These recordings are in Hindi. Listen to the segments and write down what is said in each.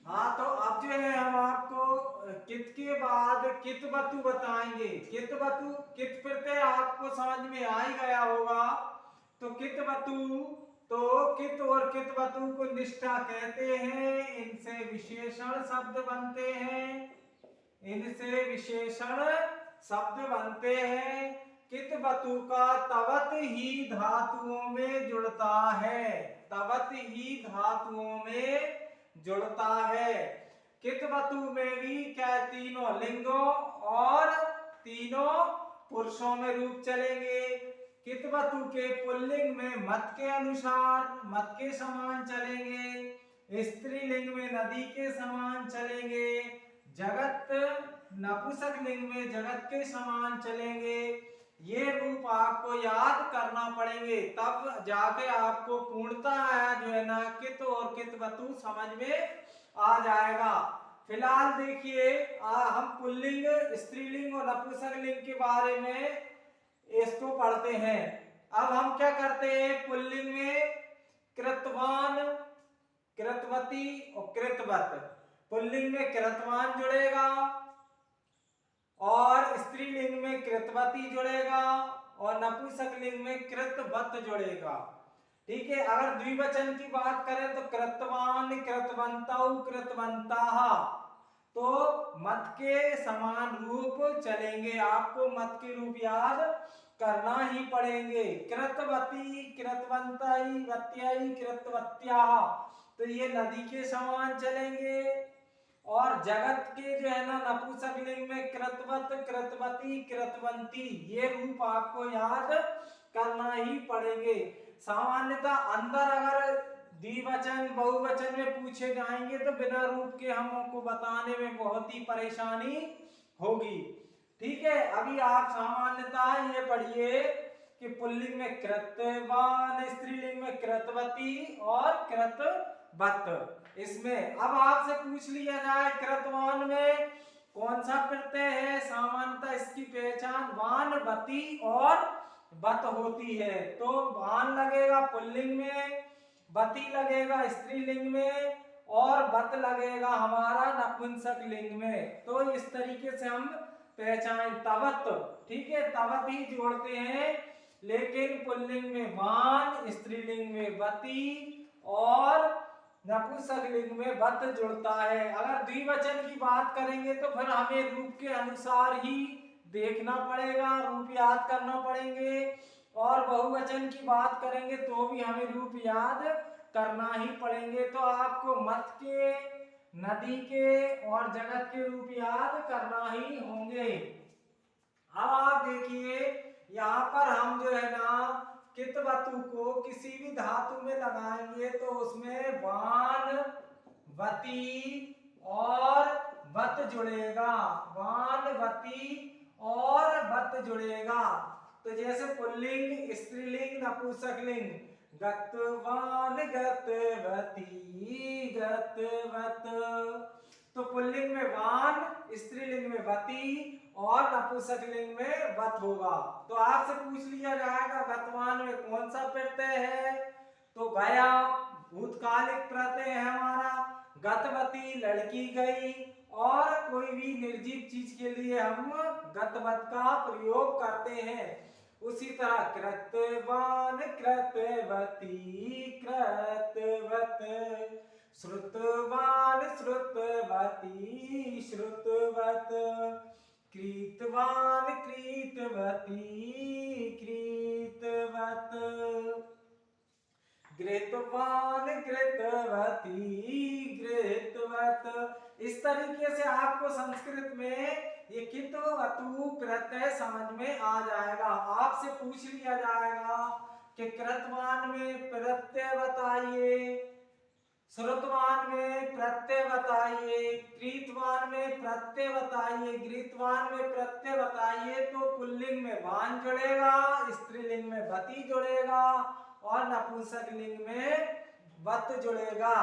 हाँ, तो अब जो है हम आपको कित के बाद कित वतु बताएंगे। कित वतु कित प्रत्यय आपको समझ में आ ही गया होगा। तो कित वतु, तो कित और कित वतु को निष्ठा कहते हैं। इनसे विशेषण शब्द बनते हैं। इनसे विशेषण शब्द बनते हैं। कित वतु का तवत ही धातुओं में जुड़ता है। तवत ही धातुओं में जुड़ता है। कित वतु में भी क्या तीनों लिंगों और तीनों पुरुषों में रूप चलेंगे। कित वतु के पुल्लिंग में मत के अनुसार मत के समान चलेंगे। स्त्रीलिंग में नदी के समान चलेंगे। जगत नपुंसक लिंग में जगत के समान चलेंगे। ये रूप आपको याद करना पड़ेंगे, तब जाके आपको पूर्णतः जो है ना कित और कित वतु समझ में आ जाएगा। फिलहाल देखिए हम पुल्लिंग, स्त्रीलिंग और नपुंसक लिंग के बारे में इसको पढ़ते हैं। अब हम क्या करते हैं, पुल्लिंग में कृतवान, कृतवती और कृतवत। पुल्लिंग में कृतवान जुड़ेगा और स्त्रीलिंग में कृतवती जुड़ेगा और नपुंसक लिंग में कृतवत जुड़ेगा। ठीक है। अगर द्विवचन की बात करें तो कृतवान, कृतवन्तौ, कृतवन्ताः। तो मत के समान रूप चलेंगे, आपको मत के रूप याद करना ही पड़ेंगे। कृतवती, कृतवन्ताई, वत्याई, कृतवत्याः। तो ये नदी के समान चलेंगे। और जगत के जो है ना नपुंसक लिंग में कृतवत, कृतवती, कृतवंती, ये रूप आपको याद करना ही पड़ेंगे। सामान्यतः अंदर अगर द्विवचन बहुवचन में पूछे जाएंगे तो बिना रूप के हमको बताने में बहुत ही परेशानी होगी। ठीक है। अभी आप सामान्यतः ये पढ़िए कि पुल्लिंग में कृतवान, स्त्रीलिंग में कृतवती और कृतवत। इसमें अब आपसे पूछ लिया जाए कृतवान में कौन सा प्रत्यय है, सामान्यतः इसकी पहचान वान, वती और वत होती है। तो वान लगेगा पुल्लिंग में, वती लगेगा स्त्रीलिंग में और वत लगेगा हमारा नपुंसक लिंग में। तो इस तरीके से हम पहचान तवत, ठीक है, तवत ही जोड़ते हैं। लेकिन पुल्लिंग में वान, स्त्रीलिंग में वती और नपुंसक लिंग में वत जुड़ता है। अगर द्विवचन की बात करेंगे तो फिर हमें रूप के अनुसार ही देखना पड़ेगा, रूप याद करना पड़ेंगे। और बहुवचन की बात करेंगे तो भी हमें रूप याद करना ही पड़ेंगे। तो आपको मत के, नदी के और जगत के रूप याद करना ही होंगे। अब आप देखिए यहाँ पर हम जो है ना कित वतु को किसी भी धातु में लगाएंगे तो उसमें वान, वती और वत जुड़ेगा। वान, वती और वत जुड़ेगा। तो जैसे पुल्लिंग, स्त्रीलिंग, नपुंसक लिंग, गतवान, गतवती, गतवत। तो पुल्लिंग में वान, स्त्रीलिंग में वती और नपुंसक लिंग में वत होगा। तो आपसे पूछ लिया जाएगा गतवान में कौन सा प्रत्यय है, तो गया भूतकालिक प्रत्यय है हमारा। गतवती लड़की गई, और कोई भी निर्जीव चीज के लिए हम गतवत का प्रयोग करते हैं। उसी तरह कृतवान, कृतवती, कृतवत, श्रुतवान, श्रुतवती, श्रुतवत, कृतवान, कृतवती, कृतवत, घृतवान, घृतवती, घृतवत। इस तरीके से आपको संस्कृत में ये कित वतु प्रत्यय समझ में आ जाएगा। आपसे पूछ लिया जाएगा कि कृतवान में प्रत्यय बताइए, श्रुतवान में प्रत्यय बताइए, कृतवान में प्रत्यय बताइए, घृतवान में प्रत्यय बताइए। तो पुल्लिंग में वान जुड़ेगा, स्त्रीलिंग में वती जुड़ेगा और नपुंसक लिंग में वत जुड़ेगा।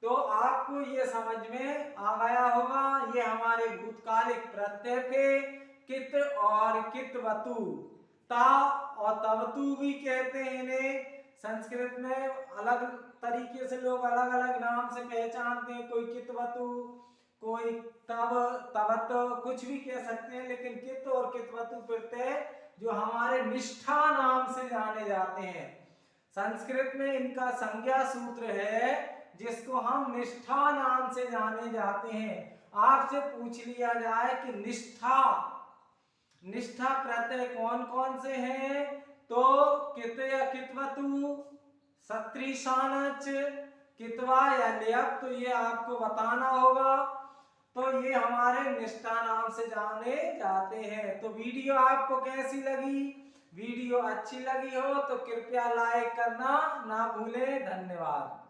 तो आपको ये समझ में आ गया होगा। ये हमारे भूतकालिक प्रत्यय थे कित और कित वतु। ता और तवतु भी कहते हैं इन्हें। संस्कृत में अलग तरीके से लोग अलग अलग नाम से पहचानते हैं, कोई कितवतु, कोई तव, तवत, कुछ भी कह सकते हैं, लेकिन कित और कितवतु प्रत्यय जो हमारे निष्ठा नाम से जाने जाते हैं। संस्कृत में इनका संज्ञा सूत्र है जिसको हम निष्ठा नाम से जाने जाते हैं। आपसे पूछ लिया जाए कि निष्ठा प्रत्यय कौन कौन से हैं, तो कित या कितवतु, सत्रिशानच, कितवा या लेप, तो ये आपको बताना होगा। तो ये हमारे निष्ठा नाम से जाने जाते हैं। तो वीडियो आपको कैसी लगी? वीडियो अच्छी लगी हो तो कृपया लाइक करना ना भूलें। धन्यवाद।